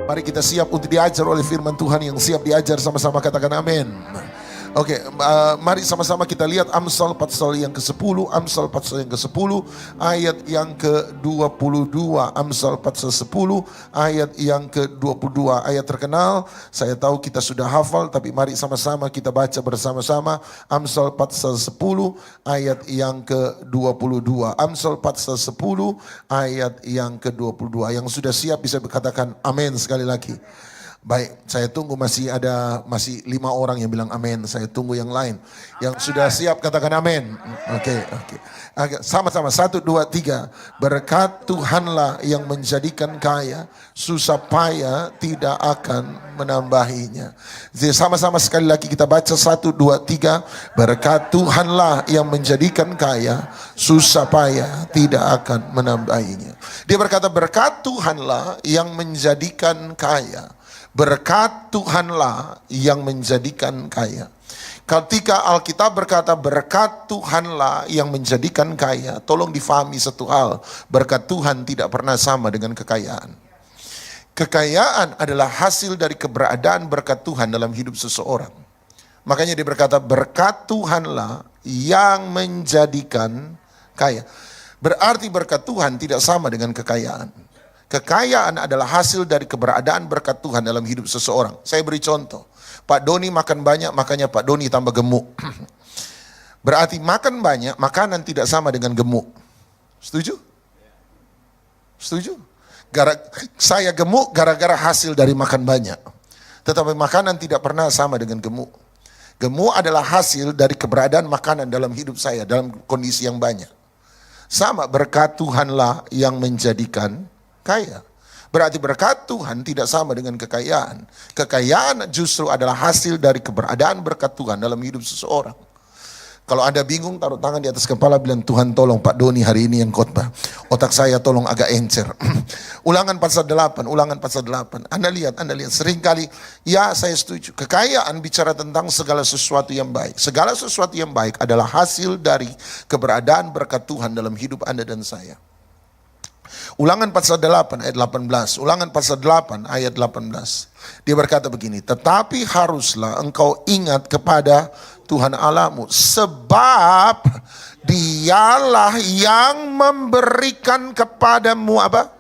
Mari kita siap untuk diajar oleh firman Tuhan. Yang siap diajar sama-sama katakan amin. Oke, mari sama-sama kita lihat Amsal pasal yang ke-10, Amsal pasal yang ke-10, ayat yang ke-22, Amsal pasal 10, ayat yang ke-22, ayat terkenal. Saya tahu kita sudah hafal, tapi mari sama-sama kita baca bersama-sama. Amsal pasal 10, ayat yang ke-22, Amsal pasal 10, ayat yang ke-22. Yang sudah siap bisa berkatakan amin sekali lagi. Baik, saya tunggu masih 5 orang yang bilang amin. Saya tunggu yang lain. Yang sudah siap katakan amin. Oke. Sama-sama 1, 2, 3. Berkat Tuhanlah yang menjadikan kaya, susah payah tidak akan menambahinya. Jadi sama-sama sekali lagi kita baca 1, 2, 3. Berkat Tuhanlah yang menjadikan kaya, susah payah tidak akan menambahinya. Dia berkata berkat Tuhanlah yang menjadikan kaya. Berkat Tuhanlah yang menjadikan kaya. Ketika Alkitab berkata berkat Tuhanlah yang menjadikan kaya, tolong difahami satu hal, berkat Tuhan tidak pernah sama dengan kekayaan. Kekayaan adalah hasil dari keberadaan berkat Tuhan dalam hidup seseorang. Makanya dia berkata berkat Tuhanlah yang menjadikan kaya. Berarti berkat Tuhan tidak sama dengan kekayaan. Kekayaan adalah hasil dari keberadaan berkat Tuhan dalam hidup seseorang. Saya beri contoh. Pak Doni makan banyak, makanya Pak Doni tambah gemuk. Berarti makan banyak, makanan tidak sama dengan gemuk. Setuju? Setuju? Saya gemuk gara-gara hasil dari makan banyak. Tetapi makanan tidak pernah sama dengan gemuk. Gemuk adalah hasil dari keberadaan makanan dalam hidup saya, dalam kondisi yang banyak. Sama, berkat Tuhanlah yang menjadikan kaya. Berarti berkat Tuhan tidak sama dengan kekayaan. Kekayaan justru adalah hasil dari keberadaan berkat Tuhan dalam hidup seseorang. Kalau Anda bingung, taruh tangan di atas kepala, bilang Tuhan tolong Pak Doni hari ini yang khotbah. Otak saya tolong agak encer. Ulangan pasal 8, Ulangan pasal 8. Anda lihat seringkali, ya saya setuju. Kekayaan bicara tentang segala sesuatu yang baik. Segala sesuatu yang baik adalah hasil dari keberadaan berkat Tuhan dalam hidup Anda dan saya. Ulangan pasal 8 ayat 18. Ulangan pasal 8 ayat 18. Dia berkata begini, tetapi haruslah engkau ingat kepada Tuhan Allahmu, sebab dialah yang memberikan kepadamu apa?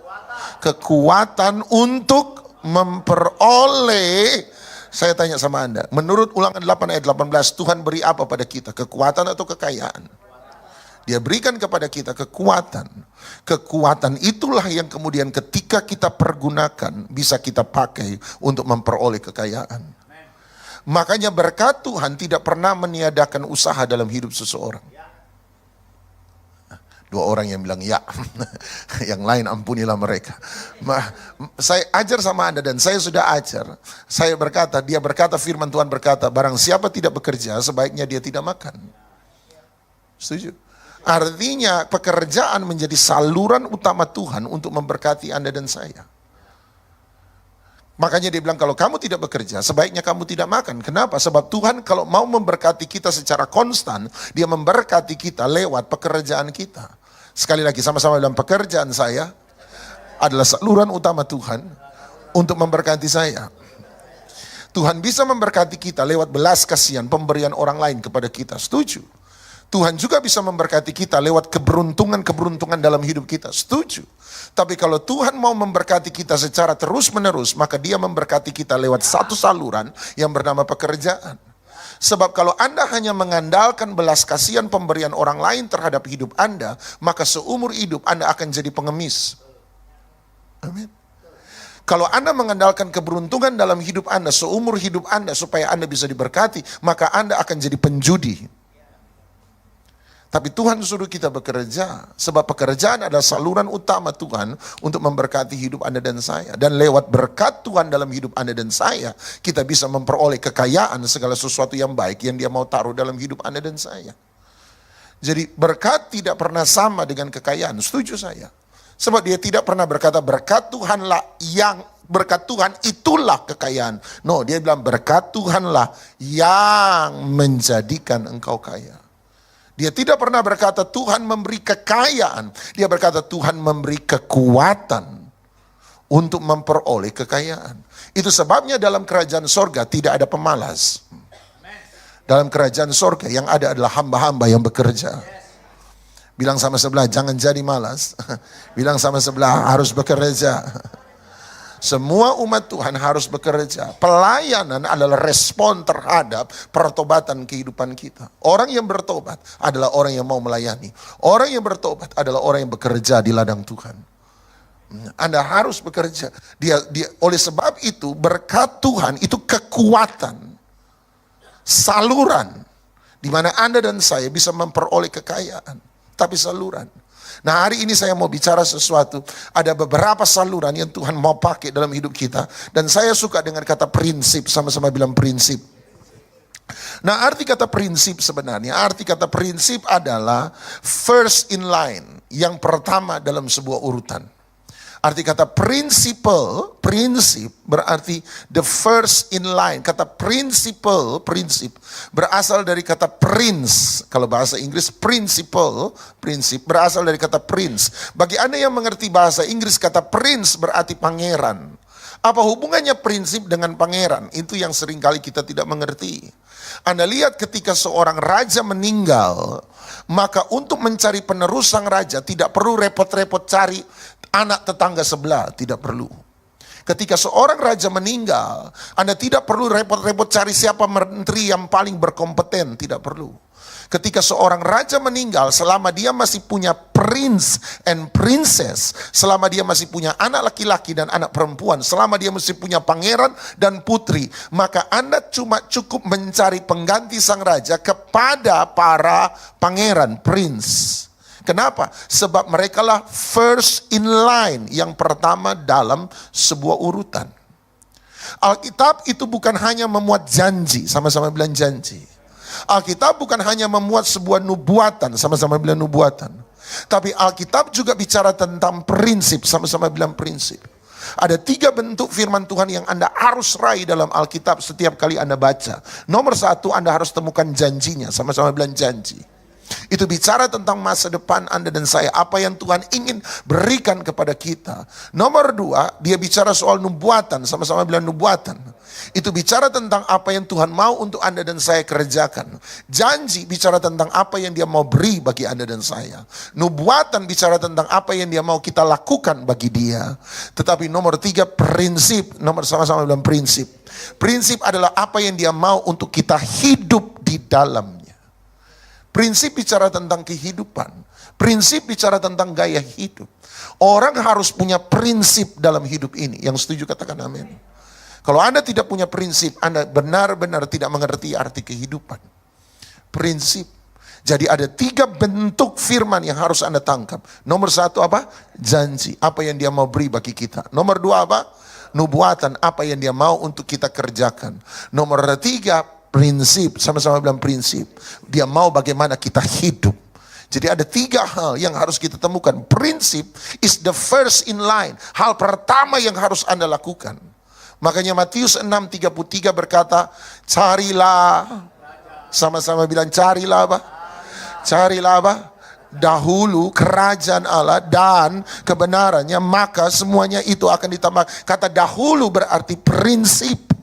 Kekuatan untuk memperoleh. Saya tanya sama Anda, menurut Ulangan 8 ayat 18, Tuhan beri apa pada kita? Kekuatan atau kekayaan? Dia berikan kepada kita kekuatan. Kekuatan itulah yang kemudian ketika kita pergunakan bisa kita pakai untuk memperoleh kekayaan. Makanya berkat Tuhan tidak pernah meniadakan usaha dalam hidup seseorang. 2 orang yang bilang ya, yang lain ampunilah mereka. Saya ajar sama Anda dan saya sudah ajar. Dia berkata, firman Tuhan berkata, barang siapa tidak bekerja sebaiknya dia tidak makan. Setuju? Artinya pekerjaan menjadi saluran utama Tuhan untuk memberkati Anda dan saya. Makanya dia bilang kalau kamu tidak bekerja sebaiknya kamu tidak makan. Kenapa? Sebab Tuhan kalau mau memberkati kita secara konstan, dia memberkati kita lewat pekerjaan kita. Sekali lagi sama-sama dalam pekerjaan saya adalah saluran utama Tuhan untuk memberkati saya. Tuhan bisa memberkati kita lewat belas kasihan pemberian orang lain kepada kita. Setuju? Tuhan juga bisa memberkati kita lewat keberuntungan dalam hidup kita. Setuju. Tapi kalau Tuhan mau memberkati kita secara terus-menerus, maka dia memberkati kita lewat satu saluran yang bernama pekerjaan. Sebab kalau Anda hanya mengandalkan belas kasihan pemberian orang lain terhadap hidup Anda, maka seumur hidup Anda akan jadi pengemis. Amin. Kalau Anda mengandalkan keberuntungan dalam hidup Anda, seumur hidup Anda supaya Anda bisa diberkati, maka Anda akan jadi penjudi. Tapi Tuhan suruh kita bekerja, sebab pekerjaan adalah saluran utama Tuhan untuk memberkati hidup Anda dan saya. Dan lewat berkat Tuhan dalam hidup Anda dan saya, kita bisa memperoleh kekayaan segala sesuatu yang baik yang dia mau taruh dalam hidup Anda dan saya. Jadi berkat tidak pernah sama dengan kekayaan, setuju saya. Sebab dia tidak pernah berkata berkat Tuhanlah yang, berkat Tuhan itulah kekayaan. No, dia bilang berkat Tuhanlah yang menjadikan engkau kaya. Dia tidak pernah berkata Tuhan memberi kekayaan. Dia berkata Tuhan memberi kekuatan untuk memperoleh kekayaan. Itu sebabnya dalam kerajaan sorga tidak ada pemalas. Dalam kerajaan sorga yang ada adalah hamba-hamba yang bekerja. Bilang sama sebelah, jangan jadi malas. Bilang sama sebelah, harus bekerja. Semua umat Tuhan harus bekerja. Pelayanan adalah respon terhadap pertobatan kehidupan kita. Orang yang bertobat adalah orang yang mau melayani. Orang yang bertobat adalah orang yang bekerja di ladang Tuhan. Anda harus bekerja. Oleh sebab itu berkat Tuhan itu kekuatan, saluran di mana Anda dan saya bisa memperoleh kekayaan. Tapi saluran. Nah, hari ini saya mau bicara sesuatu. Ada beberapa saluran yang Tuhan mau pakai dalam hidup kita. Dan saya suka dengan kata prinsip, sama-sama bilang prinsip. Nah, arti kata prinsip sebenarnya, arti kata prinsip adalah first in line, yang pertama dalam sebuah urutan. Arti kata principle, prinsip berarti the first in line. Kata principle, prinsip berasal dari kata prince. Kalau bahasa Inggris principle, prinsip berasal dari kata prince. Bagi Anda yang mengerti bahasa Inggris, kata prince berarti pangeran. Apa hubungannya prinsip dengan pangeran? Itu yang seringkali kita tidak mengerti. Anda lihat ketika seorang raja meninggal, maka untuk mencari penerus sang raja tidak perlu repot-repot cari anak tetangga sebelah, tidak perlu. Ketika seorang raja meninggal, Anda tidak perlu repot-repot cari siapa menteri yang paling berkompeten, tidak perlu. Ketika seorang raja meninggal, selama dia masih punya prince and princess, selama dia masih punya anak laki-laki dan anak perempuan, selama dia masih punya pangeran dan putri, maka Anda cuma cukup mencari pengganti sang raja kepada para pangeran, prince. Kenapa? Sebab mereka lah first in line, yang pertama dalam sebuah urutan. Alkitab itu bukan hanya memuat janji, sama-sama bilang janji. Alkitab bukan hanya memuat sebuah nubuatan, sama-sama bilang nubuatan. Tapi Alkitab juga bicara tentang prinsip, sama-sama bilang prinsip. Ada 3 bentuk firman Tuhan yang Anda harus raih dalam Alkitab setiap kali Anda baca. Nomor 1, Anda harus temukan janjinya, sama-sama bilang janji. Itu bicara tentang masa depan Anda dan saya, apa yang Tuhan ingin berikan kepada kita. Nomor 2, dia bicara soal nubuatan, sama-sama bilang nubuatan. Itu bicara tentang apa yang Tuhan mau untuk Anda dan saya kerjakan. Janji bicara tentang apa yang dia mau beri bagi Anda dan saya. Nubuatan bicara tentang apa yang dia mau kita lakukan bagi dia. Tetapi nomor 3, prinsip, nomor sama-sama bilang prinsip. Prinsip adalah apa yang dia mau untuk kita hidup di dalamnya. Prinsip bicara tentang kehidupan. Prinsip bicara tentang gaya hidup. Orang harus punya prinsip dalam hidup ini. Yang setuju katakan amin. Kalau Anda tidak punya prinsip, Anda benar-benar tidak mengerti arti kehidupan. Prinsip. Jadi ada 3 bentuk firman yang harus Anda tangkap. Nomor 1 apa? Janji. Apa yang dia mau beri bagi kita. Nomor 2 apa? Nubuatan. Apa yang dia mau untuk kita kerjakan. Nomor 3, prinsip, sama-sama bilang prinsip. Dia mau bagaimana kita hidup. Jadi ada 3 hal yang harus kita temukan. Prinsip is the first in line. Hal pertama yang harus Anda lakukan. Makanya Matius 6:33 berkata, carilah, sama-sama bilang carilah apa? Carilah apa? Dahulu kerajaan Allah dan kebenarannya, maka semuanya itu akan ditambah. Kata dahulu berarti prinsip.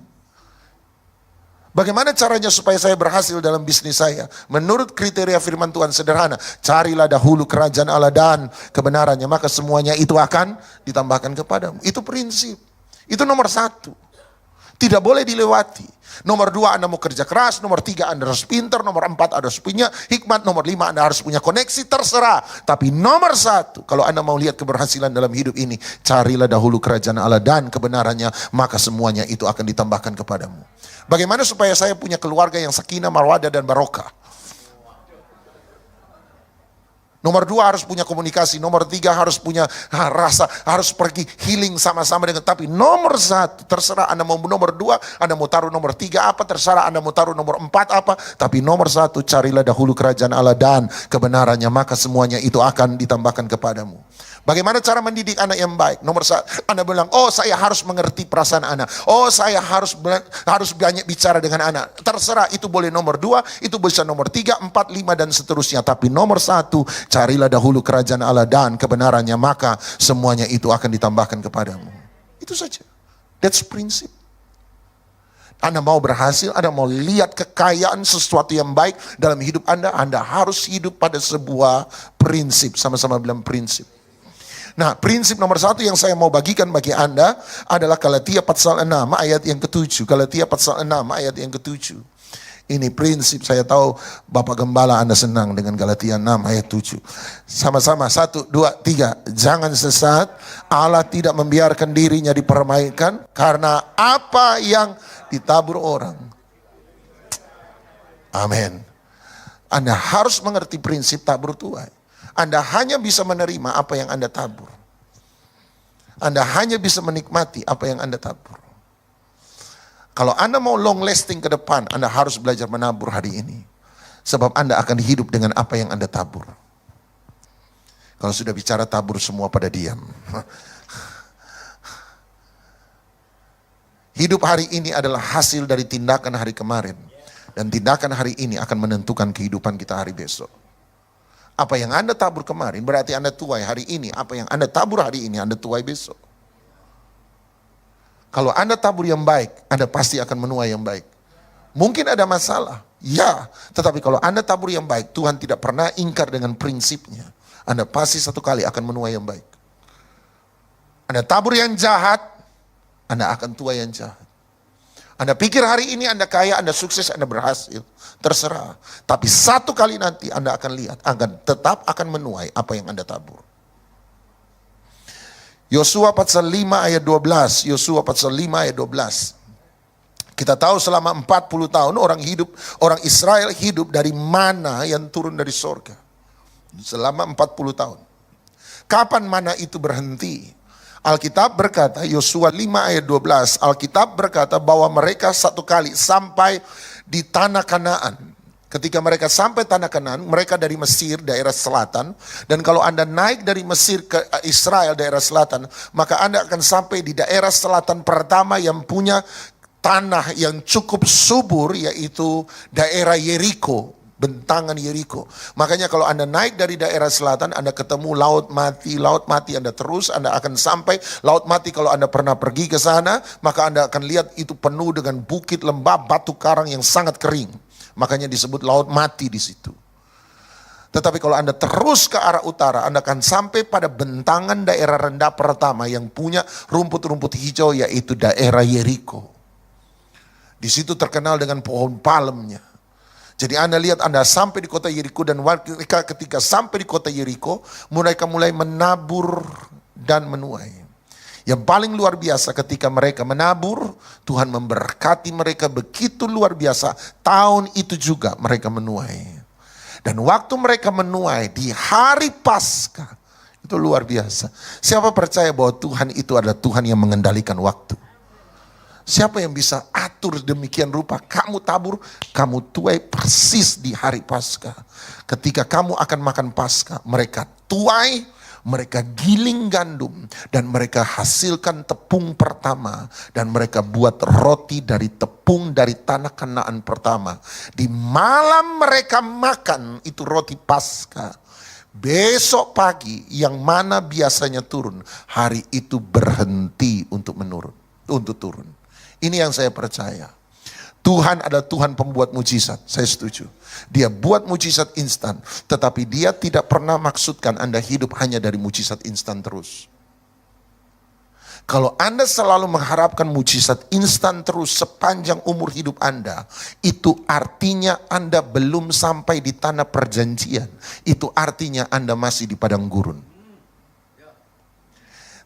Bagaimana caranya supaya saya berhasil dalam bisnis saya? Menurut kriteria firman Tuhan sederhana. Carilah dahulu kerajaan Allah dan kebenarannya, maka semuanya itu akan ditambahkan kepadamu. Itu prinsip. Itu nomor 1. Tidak boleh dilewati. Nomor 2, Anda mau kerja keras. Nomor 3, Anda harus pintar. Nomor 4, Anda harus punya hikmat. Nomor 5, Anda harus punya koneksi, terserah. Tapi nomor 1, kalau Anda mau lihat keberhasilan dalam hidup ini, carilah dahulu kerajaan Allah dan kebenarannya, maka semuanya itu akan ditambahkan kepadamu. Bagaimana supaya saya punya keluarga yang sakinah, mawaddah dan barokah? Nomor 2 harus punya komunikasi. Nomor 3 harus punya rasa, harus pergi healing sama-sama dengan. Tapi nomor 1, terserah Anda mau nomor 2, Anda mau taruh nomor 3 apa, terserah Anda mau taruh nomor 4 apa. Tapi nomor 1, carilah dahulu kerajaan Allah dan kebenarannya, maka semuanya itu akan ditambahkan kepadamu. Bagaimana cara mendidik anak yang baik? Nomor 1, Anda bilang, oh saya harus mengerti perasaan anak. Oh saya harus banyak bicara dengan anak. Terserah, itu boleh nomor 2, itu bisa nomor 3, 4, 5 dan seterusnya. Tapi nomor 1, carilah dahulu kerajaan Allah dan kebenarannya, maka semuanya itu akan ditambahkan kepadamu. Itu saja. That's prinsip. Anda mau berhasil, Anda mau lihat kekayaan sesuatu yang baik dalam hidup Anda harus hidup pada sebuah prinsip. Sama-sama bilang prinsip. Nah, prinsip nomor 1 yang saya mau bagikan bagi Anda adalah Galatia pasal 6 ayat yang ke-7. Galatia pasal 6 ayat yang ke-7. Ini prinsip, saya tahu Bapak Gembala Anda senang dengan Galatia 6 ayat 7. Sama-sama, 1, 2, 3. Jangan sesat, Allah tidak membiarkan dirinya dipermainkan, karena apa yang ditabur orang. Amin. Anda harus mengerti prinsip tabur tuai. Anda hanya bisa menerima apa yang Anda tabur. Anda hanya bisa menikmati apa yang Anda tabur. Kalau Anda mau long lasting ke depan, Anda harus belajar menabur hari ini. Sebab Anda akan hidup dengan apa yang Anda tabur. Kalau sudah bicara tabur, semua pada diam. Hidup hari ini adalah hasil dari tindakan hari kemarin. Dan tindakan hari ini akan menentukan kehidupan kita hari besok. Apa yang Anda tabur kemarin berarti Anda tuai hari ini. Apa yang Anda tabur hari ini, Anda tuai besok. Kalau Anda tabur yang baik, Anda pasti akan menuai yang baik. Mungkin ada masalah, ya. Tetapi kalau Anda tabur yang baik, Tuhan tidak pernah ingkar dengan prinsipnya. Anda pasti satu kali akan menuai yang baik. Anda tabur yang jahat, Anda akan tuai yang jahat. Anda pikir hari ini Anda kaya, Anda sukses, Anda berhasil. Terserah. Tapi satu kali nanti Anda akan lihat, tetap akan menuai apa yang Anda tabur. Yosua pasal 5 ayat 12. Yosua pasal 5 ayat 12. Kita tahu selama 40 tahun orang Israel hidup dari mana yang turun dari sorga. Selama 40 tahun. Kapan mana itu berhenti? Alkitab berkata, Yosua 5 ayat 12, Alkitab berkata bahwa mereka satu kali sampai di tanah Kanaan. Ketika mereka sampai tanah Kanaan, mereka dari Mesir, daerah selatan. Dan kalau Anda naik dari Mesir ke Israel, daerah selatan, maka Anda akan sampai di daerah selatan pertama yang punya tanah yang cukup subur, yaitu daerah Yeriko. Bentangan Yeriko. Makanya kalau Anda naik dari daerah selatan, Anda ketemu Laut Mati Anda terus, Anda akan sampai Laut Mati. Kalau Anda pernah pergi ke sana, maka Anda akan lihat itu penuh dengan bukit, lembah, batu karang yang sangat kering. Makanya disebut Laut Mati di situ. Tetapi kalau Anda terus ke arah utara, Anda akan sampai pada bentangan daerah rendah pertama yang punya rumput-rumput hijau, yaitu daerah Yeriko. Di situ terkenal dengan pohon palmnya. Jadi Anda lihat, Anda sampai di kota Yeriko, dan ketika sampai di kota Yeriko, mereka mulai menabur dan menuai. Yang paling luar biasa ketika mereka menabur, Tuhan memberkati mereka begitu luar biasa. Tahun itu juga mereka menuai. Dan waktu mereka menuai di hari Paskah, itu luar biasa. Siapa percaya bahwa Tuhan itu adalah Tuhan yang mengendalikan waktu? Siapa yang bisa atur demikian rupa? Kamu tabur, kamu tuai persis di hari Paskah. Ketika kamu akan makan Paskah, mereka tuai, mereka giling gandum, dan mereka hasilkan tepung pertama. Dan mereka buat roti dari tepung dari tanah Kanaan pertama. Di malam mereka makan itu roti Paskah. Besok pagi yang mana biasanya turun, hari itu berhenti untuk turun. Ini yang saya percaya. Tuhan adalah Tuhan pembuat mujizat. Saya setuju. Dia buat mujizat instan. Tetapi dia tidak pernah maksudkan Anda hidup hanya dari mujizat instan terus. Kalau Anda selalu mengharapkan mujizat instan terus sepanjang umur hidup Anda, itu artinya Anda belum sampai di tanah perjanjian. Itu artinya Anda masih di padang gurun.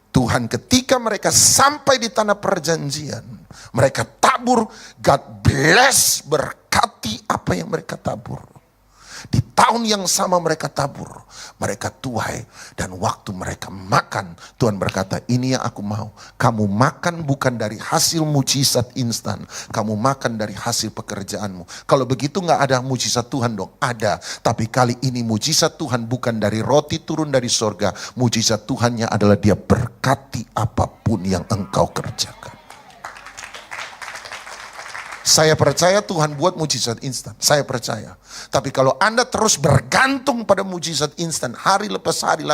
Tuhan ketika mereka sampai di tanah perjanjian, mereka tabur, God bless, berkati apa yang mereka tabur. Di tahun yang sama mereka tabur, mereka tuai, dan waktu mereka makan, Tuhan berkata, ini yang aku mau. Kamu makan bukan dari hasil mujizat instan, kamu makan dari hasil pekerjaanmu. Kalau begitu gak ada mujizat Tuhan dong? Ada, tapi kali ini mujizat Tuhan bukan dari roti turun dari sorga. Mujizat Tuhannya adalah dia berkati apapun yang engkau kerjakan. Saya percaya Tuhan buat mujizat instan. Saya percaya. Tapi kalau Anda terus bergantung pada mujizat instan, hari lepas hari,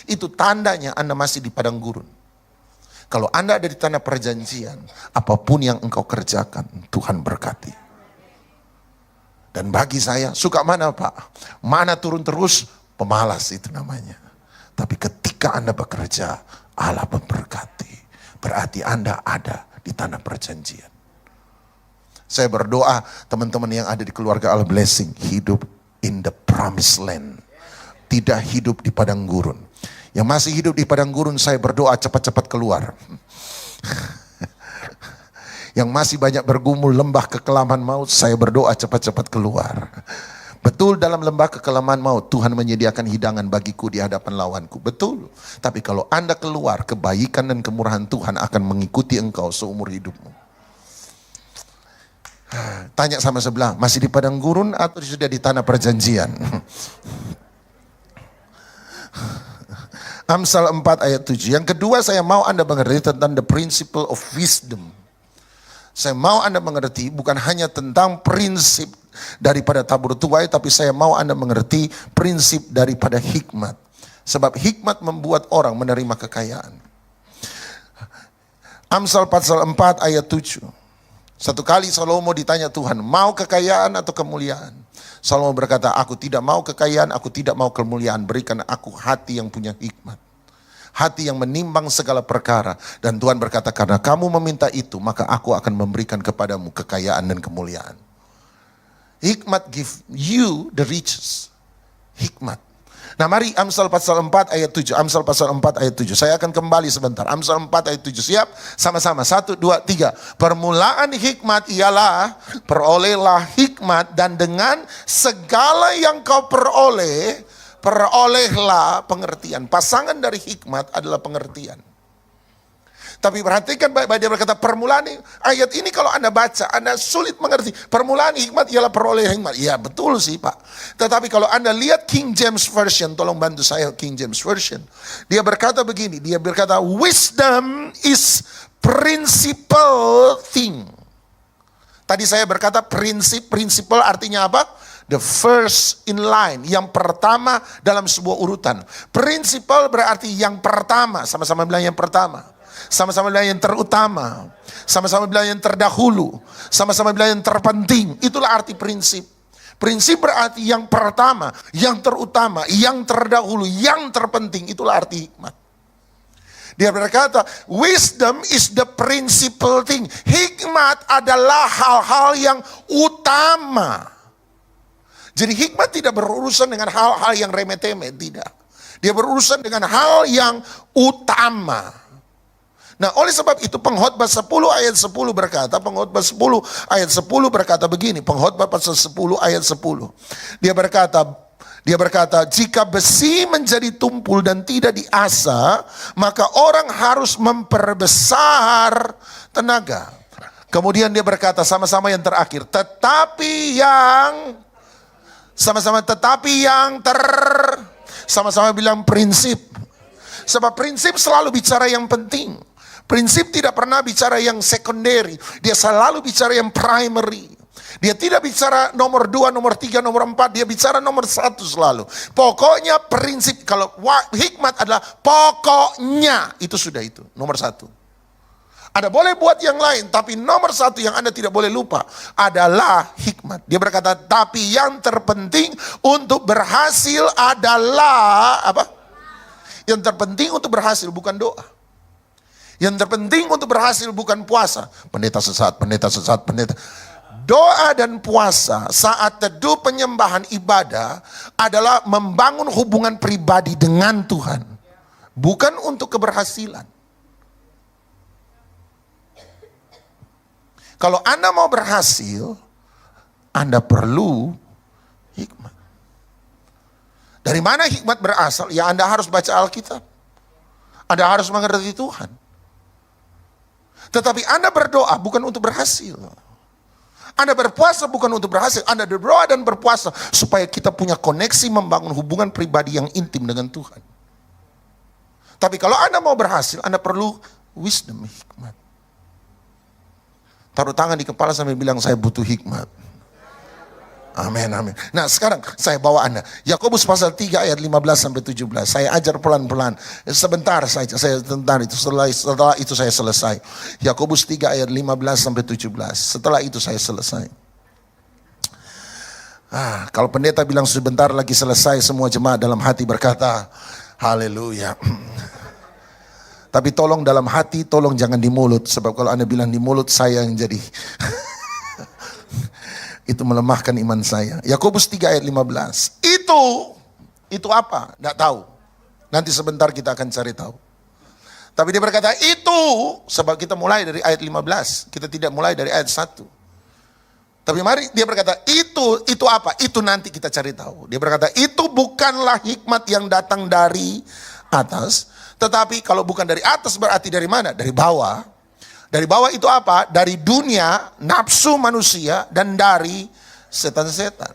itu tandanya Anda masih di padang gurun. Kalau Anda ada di tanah perjanjian, apapun yang engkau kerjakan, Tuhan berkati. Dan bagi saya, suka mana Pak? Mana turun terus? Pemalas itu namanya. Tapi ketika Anda bekerja, Allah memberkati. Berarti Anda ada di tanah perjanjian. Saya berdoa teman-teman yang ada di keluarga Allah Blessing, hidup in the promised land. Tidak hidup di padang gurun. Yang masih hidup di padang gurun, saya berdoa cepat-cepat keluar. Yang masih banyak bergumul lembah kekelaman maut, saya berdoa cepat-cepat keluar. Betul, dalam lembah kekelaman maut Tuhan menyediakan hidangan bagiku di hadapan lawanku. Betul. Tapi kalau Anda keluar, kebaikan dan kemurahan Tuhan akan mengikuti engkau seumur hidupmu. Tanya sama sebelah, masih di padang gurun atau sudah di tanah perjanjian? Amsal 4 ayat 7. Yang kedua, saya mau Anda mengerti tentang the principle of wisdom. Saya mau Anda mengerti bukan hanya tentang prinsip daripada tabur tuai, tapi saya mau Anda mengerti prinsip daripada hikmat. Sebab hikmat membuat orang menerima kekayaan. Amsal pasal 4 ayat 7. Satu kali Salomo ditanya Tuhan, mau kekayaan atau kemuliaan? Salomo berkata, aku tidak mau kekayaan, aku tidak mau kemuliaan. Berikan aku hati yang punya hikmat. Hati yang menimbang segala perkara. Dan Tuhan berkata, karena kamu meminta itu, maka aku akan memberikan kepadamu kekayaan dan kemuliaan. Hikmat give you the riches. Hikmat. Nah mari Amsal pasal 4 ayat 7. Amsal pasal 4 ayat 7. Saya akan kembali sebentar. Amsal 4 ayat 7. Siap? Sama-sama. 1, 2, 3. Permulaan hikmat ialah perolehlah hikmat, dan dengan segala yang kau peroleh, perolehlah pengertian. Pasangan dari hikmat adalah pengertian. Tapi perhatikan baik-baik, dia berkata permulaan ayat ini kalau Anda baca, Anda sulit mengerti. Permulaan hikmat ialah peroleh hikmat. Ya betul sih Pak. Tetapi kalau Anda lihat King James Version, tolong bantu saya King James Version. Dia berkata begini, dia berkata wisdom is principal thing. Tadi saya berkata principle artinya apa? The first in line, yang pertama dalam sebuah urutan. Principle berarti yang pertama, sama-sama bilang yang pertama. Sama-sama bilang yang terutama, sama-sama bilang yang terdahulu, sama-sama bilang yang terpenting. Itulah arti prinsip. Prinsip berarti yang pertama, yang terutama, yang terdahulu, yang terpenting. Itulah arti hikmat. Dia berkata, wisdom is the principal thing. Hikmat adalah hal-hal yang utama. Jadi hikmat tidak berurusan dengan hal-hal yang remeh-temeh, tidak. Dia berurusan dengan hal yang utama. Nah oleh sebab itu Pengkhotbah 10 ayat 10 berkata, Pengkhotbah 10 ayat 10 berkata begini, Pengkhotbah pasal 10 ayat 10. Dia berkata, jika besi menjadi tumpul dan tidak diasah, maka orang harus memperbesar tenaga. Kemudian dia berkata sama-sama yang terakhir, sama-sama bilang prinsip. Sebab prinsip selalu bicara yang penting. Prinsip tidak pernah bicara yang secondary. Dia selalu bicara yang primary. Dia tidak bicara nomor 2, nomor 3, nomor 4. Dia bicara nomor 1 selalu. Pokoknya prinsip, kalau hikmat adalah pokoknya. Itu sudah itu, nomor 1. Anda boleh buat yang lain, tapi nomor 1 yang Anda tidak boleh lupa adalah hikmat. Dia berkata, tapi yang terpenting untuk berhasil adalah apa? Yang terpenting untuk berhasil bukan doa. Yang terpenting untuk berhasil bukan puasa. Pendeta sesat. Doa dan puasa saat teduh penyembahan ibadah adalah membangun hubungan pribadi dengan Tuhan. Bukan untuk keberhasilan. Kalau Anda mau berhasil, Anda perlu hikmat. Dari mana hikmat berasal? Ya Anda harus baca Alkitab. Anda harus mengerti Tuhan. Tetapi Anda berdoa bukan untuk berhasil. Anda berpuasa bukan untuk berhasil. Anda berdoa dan berpuasa supaya kita punya koneksi membangun hubungan pribadi yang intim dengan Tuhan. Tapi kalau Anda mau berhasil, Anda perlu wisdom, hikmat. Taruh tangan di kepala sambil bilang, saya butuh hikmat. Amin, amin. Nah sekarang saya bawa Anda. Yakobus pasal 3 ayat 15 sampai 17. Saya ajar pelan-pelan. Sebentar saja, sebentar itu. Setelah itu saya selesai. Yakobus 3 ayat 15 sampai 17. Setelah itu saya selesai. Kalau pendeta bilang sebentar lagi selesai, semua jemaat dalam hati berkata, haleluya. Tapi tolong dalam hati, tolong jangan di mulut. Sebab kalau Anda bilang di mulut, saya yang jadi. Itu melemahkan iman saya. Yakobus 3 ayat 15. Itu apa? Tidak tahu. Nanti sebentar kita akan cari tahu. Tapi dia berkata itu, sebab kita mulai dari ayat 15. Kita tidak mulai dari ayat 1. Tapi mari dia berkata itu apa? Itu nanti kita cari tahu. Dia berkata itu bukanlah hikmat yang datang dari atas. Tetapi kalau bukan dari atas berarti dari mana? Dari bawah. Dari bawah itu apa? Dari dunia, nafsu manusia, dan dari setan-setan.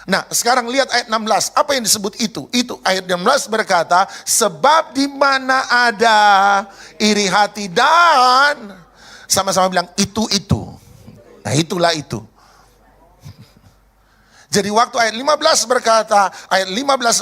Nah sekarang lihat ayat 16. Apa yang disebut itu? Itu ayat 16 berkata, sebab di mana ada iri hati dan, sama-sama bilang itu. Nah itulah itu. Jadi waktu ayat 15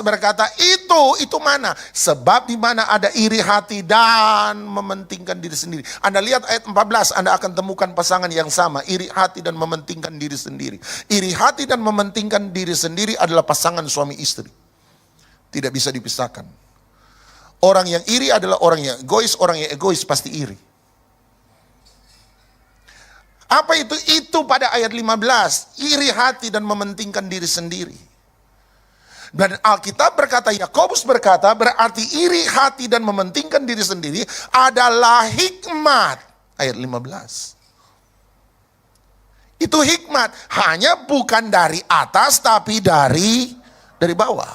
berkata, itu mana? Sebab di mana ada iri hati dan mementingkan diri sendiri. Anda lihat ayat 14, Anda akan temukan pasangan yang sama, iri hati dan mementingkan diri sendiri. Iri hati dan mementingkan diri sendiri adalah pasangan suami istri. Tidak bisa dipisahkan. Orang yang iri adalah orang yang egois pasti iri. Apa itu? Itu pada ayat 15. Iri hati dan mementingkan diri sendiri. Dan Alkitab berkata, Yakobus berkata, berarti iri hati dan mementingkan diri sendiri adalah hikmat. Ayat 15. Itu hikmat. Hanya bukan dari atas, tapi dari bawah.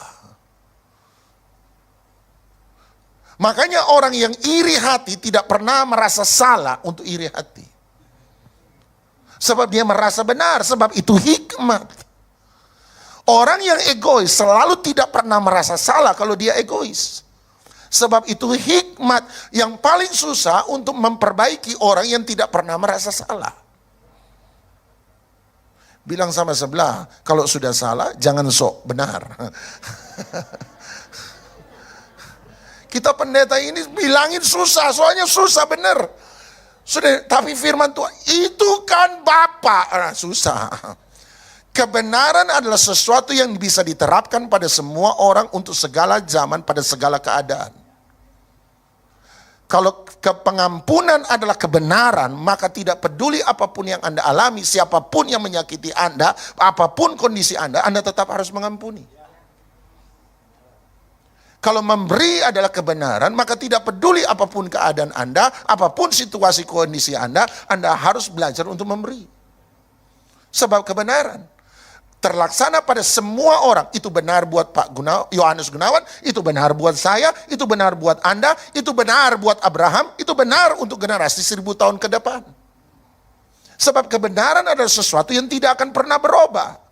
Makanya orang yang iri hati tidak pernah merasa salah untuk iri hati. Sebab dia merasa benar, sebab itu hikmat. Orang yang egois selalu tidak pernah merasa salah kalau dia egois. Sebab itu hikmat yang paling susah untuk memperbaiki orang yang tidak pernah merasa salah. Bilang sama sebelah, kalau sudah salah jangan sok benar. Kita pendeta ini bilangin susah, soalnya susah benar. Sudah, tapi firman Tuhan, itu kan Bapa. Susah. Kebenaran adalah sesuatu yang bisa diterapkan pada semua orang untuk segala zaman, pada segala keadaan. Kalau pengampunan adalah kebenaran, maka tidak peduli apapun yang Anda alami, siapapun yang menyakiti Anda, apapun kondisi Anda tetap harus mengampuni. Kalau memberi adalah kebenaran, maka tidak peduli apapun keadaan Anda, apapun situasi kondisi Anda harus belajar untuk memberi. Sebab kebenaran terlaksana pada semua orang. Itu benar buat Pak Yohanes Gunawan, itu benar buat saya, itu benar buat Anda, itu benar buat Abraham, itu benar untuk generasi 1000 tahun ke depan. Sebab kebenaran adalah sesuatu yang tidak akan pernah berubah.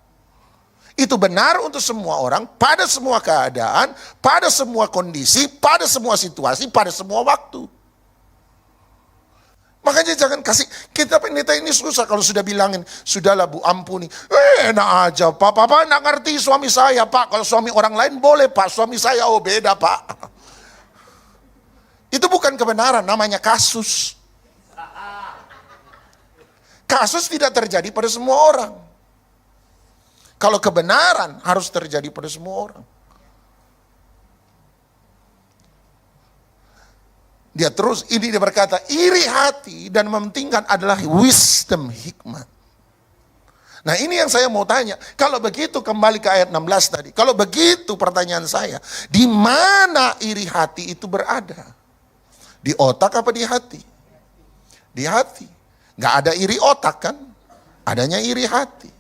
Itu benar untuk semua orang, pada semua keadaan, pada semua kondisi, pada semua situasi, pada semua waktu. Makanya jangan kasih, kita pendeta ini susah kalau sudah bilangin, sudahlah Bu ampuni. Enak aja Pak, Papa enak ngerti suami saya Pak, kalau suami orang lain boleh Pak, suami saya beda Pak. Itu bukan kebenaran, namanya kasus. Kasus tidak terjadi pada semua orang. Kalau kebenaran harus terjadi pada semua orang. Dia berkata, iri hati dan mementingkan adalah wisdom, hikmat. Nah ini yang saya mau tanya. Kalau begitu kembali ke ayat 16 tadi. Kalau begitu pertanyaan saya, di mana iri hati itu berada? Di otak apa di hati? Di hati. Gak ada iri otak kan? Adanya iri hati.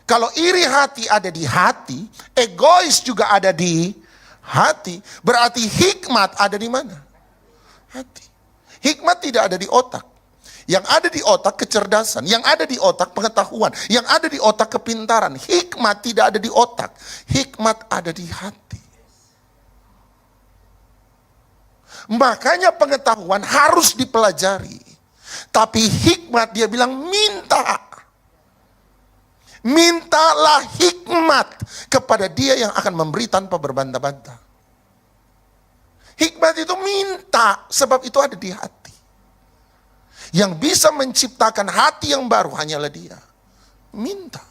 Kalau iri hati ada di hati, egois juga ada di hati, berarti hikmat ada di mana? Hati. Hikmat tidak ada di otak. Yang ada di otak kecerdasan, yang ada di otak pengetahuan, yang ada di otak kepintaran. Hikmat tidak ada di otak, hikmat ada di hati. Makanya pengetahuan harus dipelajari. Tapi hikmat dia bilang minta. Mintalah hikmat kepada Dia yang akan memberi tanpa berbantah-bantah. Hikmat itu minta, sebab itu ada di hati. Yang bisa menciptakan hati yang baru hanyalah Dia. Minta.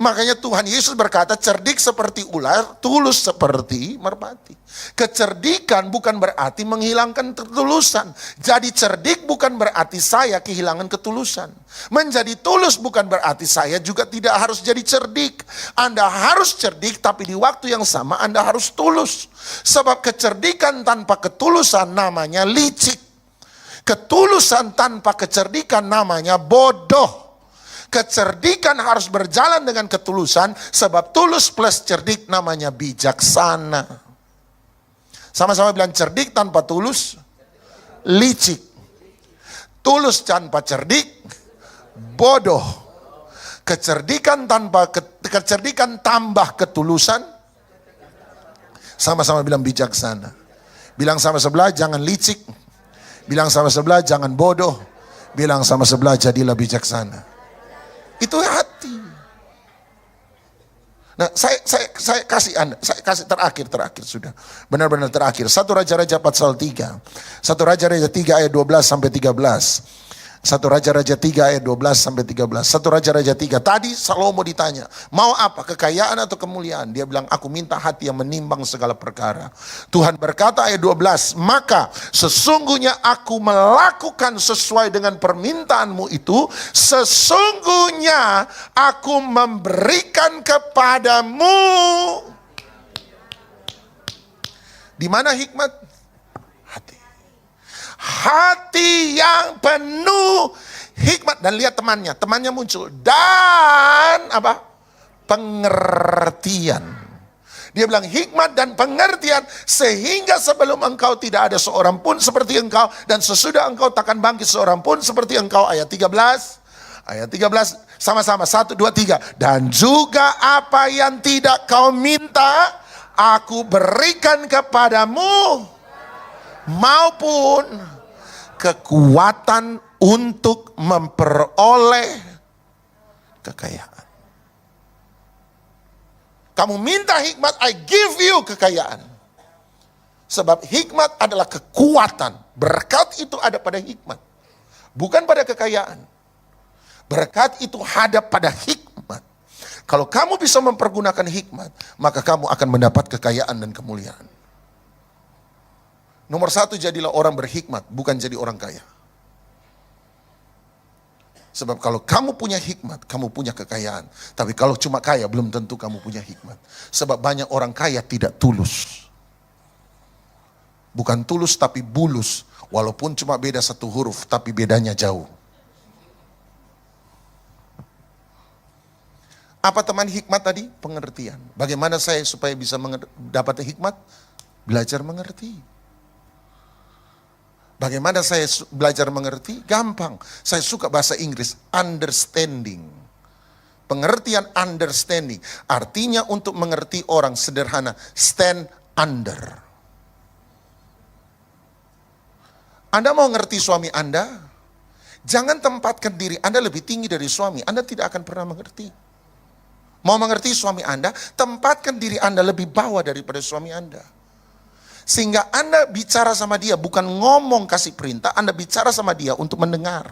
Makanya Tuhan Yesus berkata, cerdik seperti ular, tulus seperti merpati. Kecerdikan bukan berarti menghilangkan ketulusan. Jadi cerdik bukan berarti saya kehilangan ketulusan. Menjadi tulus bukan berarti saya juga tidak harus jadi cerdik. Anda harus cerdik, tapi di waktu yang sama Anda harus tulus. Sebab kecerdikan tanpa ketulusan namanya licik. Ketulusan tanpa kecerdikan namanya bodoh. Kecerdikan harus berjalan dengan ketulusan, sebab tulus plus cerdik namanya bijaksana. Sama-sama bilang, cerdik tanpa tulus, licik. Tulus tanpa cerdik, bodoh. Kecerdikan tambah ketulusan, sama-sama bilang bijaksana. Bilang sama sebelah, jangan licik. Bilang sama sebelah, jangan bodoh. Bilang sama sebelah, jadilah bijaksana. Itu hati. Nah, saya kasih Anda, saya kasih terakhir sudah. Benar-benar terakhir. 1 Raja-Raja pasal 3. 1 Raja-Raja 3 ayat 12 sampai 13. 1 Raja-Raja 3 ayat 12 sampai 13. 1 Raja-Raja 3. Tadi Salomo ditanya, mau apa? Kekayaan atau kemuliaan? Dia bilang, aku minta hati yang menimbang segala perkara. Tuhan berkata ayat 12, maka sesungguhnya aku melakukan sesuai dengan permintaanmu itu. Sesungguhnya aku memberikan kepadamu. Di mana hikmat? Hati. Hati yang penuh hikmat. Dan lihat temannya muncul. Dan apa? Pengertian. Dia bilang hikmat dan pengertian, sehingga sebelum engkau tidak ada seorang pun seperti engkau, dan sesudah engkau takkan bangkit seorang pun seperti engkau. Ayat 13. Ayat 13 sama-sama 1, 2, 3. Dan juga apa yang tidak kau minta, aku berikan kepadamu, maupun kekuatan untuk memperoleh kekayaan. Kamu minta hikmat, I give you kekayaan. Sebab hikmat adalah kekuatan. Berkat itu ada pada hikmat, bukan pada kekayaan. Berkat itu ada pada hikmat. Kalau kamu bisa mempergunakan hikmat, maka kamu akan mendapat kekayaan dan kemuliaan. Nomor 1, jadilah orang berhikmat, bukan jadi orang kaya. Sebab kalau kamu punya hikmat, kamu punya kekayaan. Tapi kalau cuma kaya, belum tentu kamu punya hikmat. Sebab banyak orang kaya tidak tulus. Bukan tulus tapi bulus. Walaupun cuma beda 1 huruf, tapi bedanya jauh. Apa teman hikmat tadi? Pengertian. Bagaimana saya supaya bisa dapat hikmat? Belajar mengerti. Bagaimana saya belajar mengerti? Gampang. Saya suka bahasa Inggris, understanding. Pengertian understanding. Artinya untuk mengerti orang sederhana, stand under. Anda mau ngerti suami Anda? Jangan tempatkan diri Anda lebih tinggi dari suami. Anda tidak akan pernah mengerti. Mau mengerti suami Anda? Tempatkan diri Anda lebih bawah daripada suami Anda. Sehingga Anda bicara sama dia bukan ngomong kasih perintah, Anda bicara sama dia untuk mendengar.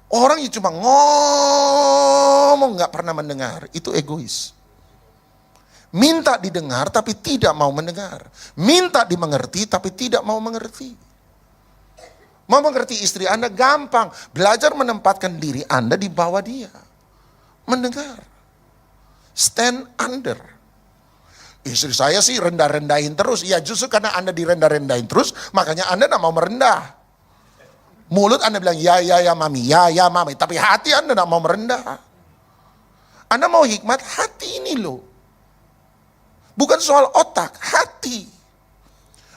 Orang yang cuma ngomong gak pernah mendengar, itu egois. Minta didengar tapi tidak mau mendengar. Minta dimengerti tapi tidak mau mengerti. Mau mengerti istri Anda gampang. Belajar menempatkan diri Anda di bawah dia. Mendengar. Stand under. Istri saya sih rendah-rendahin terus. Ya justru karena Anda direndah-rendahin terus, makanya Anda tidak mau merendah. Mulut Anda bilang, ya mami, ya mami. Tapi hati Anda tidak mau merendah. Anda mau hikmat, hati ini loh. Bukan soal otak, hati.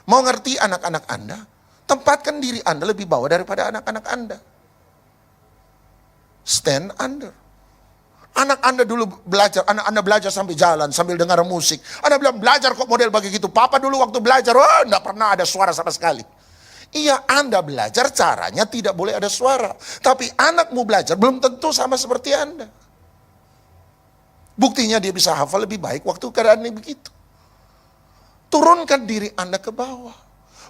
Mau ngerti anak-anak Anda, tempatkan diri Anda lebih bawah daripada anak-anak Anda. Stand under. Anak Anda dulu belajar, anak Anda belajar sambil jalan, sambil dengar musik. Anda bilang, belajar kok model begitu. Papa dulu waktu belajar, enggak pernah ada suara sama sekali. Iya, Anda belajar caranya tidak boleh ada suara. Tapi anakmu belajar belum tentu sama seperti Anda. Buktinya dia bisa hafal lebih baik waktu keadaannya begitu. Turunkan diri Anda ke bawah.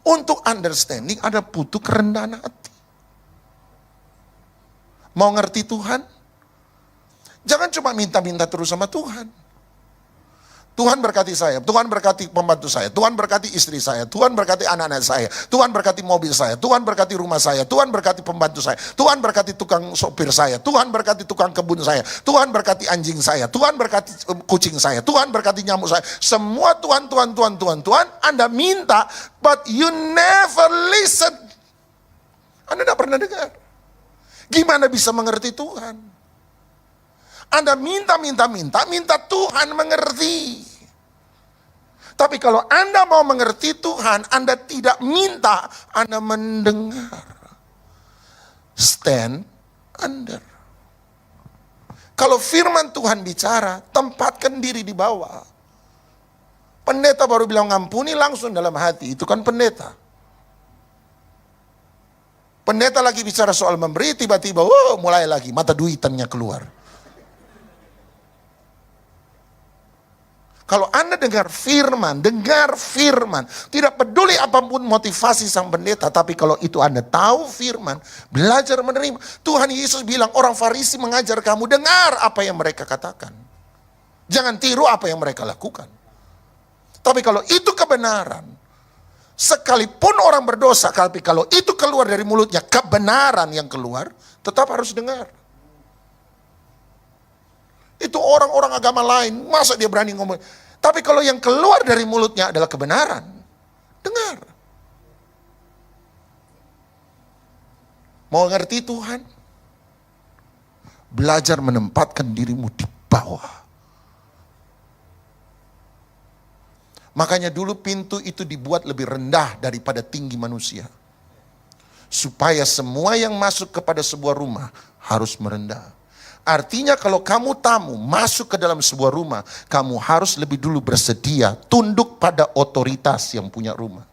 Untuk understanding ada butuh kerendahan hati. Mau ngerti Tuhan? Jangan cuma minta-minta terus sama Tuhan. Tuhan berkati saya, Tuhan berkati pembantu saya, Tuhan berkati istri saya, Tuhan berkati anak-anak saya, Tuhan berkati mobil saya, Tuhan berkati rumah saya, Tuhan berkati pembantu saya, Tuhan berkati tukang sopir saya, Tuhan berkati tukang kebun saya, Tuhan berkati anjing saya, Tuhan berkati kucing saya, Tuhan berkati nyamuk saya. Semua Tuhan, Tuhan, Tuhan, Tuhan, Tuhan. Anda minta, but you never listen. Anda tidak pernah dengar. Gimana bisa mengerti Tuhan? Anda minta Tuhan mengerti. Tapi kalau Anda mau mengerti Tuhan, Anda tidak minta, Anda mendengar. Stand under. Kalau firman Tuhan bicara, tempatkan diri di bawah. Pendeta baru bilang ngampuni langsung dalam hati, itu kan pendeta. Pendeta lagi bicara soal memberi, tiba-tiba, mulai lagi, mata duitannya keluar. Kalau Anda dengar firman, tidak peduli apapun motivasi sang pendeta, tapi kalau itu Anda tahu firman, belajar menerima. Tuhan Yesus bilang, orang Farisi mengajar kamu, dengar apa yang mereka katakan. Jangan tiru apa yang mereka lakukan. Tapi kalau itu kebenaran, sekalipun orang berdosa, tapi kalau itu keluar dari mulutnya, kebenaran yang keluar, tetap harus dengar. Itu orang-orang agama lain, masa dia berani ngomong. Tapi kalau yang keluar dari mulutnya adalah kebenaran, dengar. Mau ngerti Tuhan? Belajar menempatkan dirimu di bawah. Makanya dulu pintu itu dibuat lebih rendah daripada tinggi manusia. Supaya semua yang masuk kepada sebuah rumah harus merendah. Artinya kalau kamu tamu masuk ke dalam sebuah rumah, kamu harus lebih dulu bersedia tunduk pada otoritas yang punya rumah.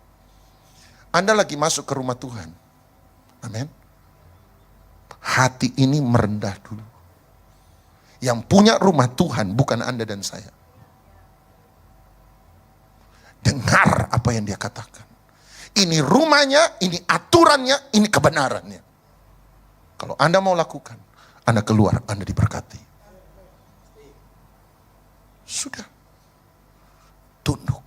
Anda lagi masuk ke rumah Tuhan. Amin. Hati ini merendah dulu. Yang punya rumah Tuhan bukan Anda dan saya. Dengar apa yang dia katakan. Ini rumahnya, ini aturannya, ini kebenarannya. Kalau Anda mau lakukan, Anda keluar, Anda diberkati. Sudah. Tunduk.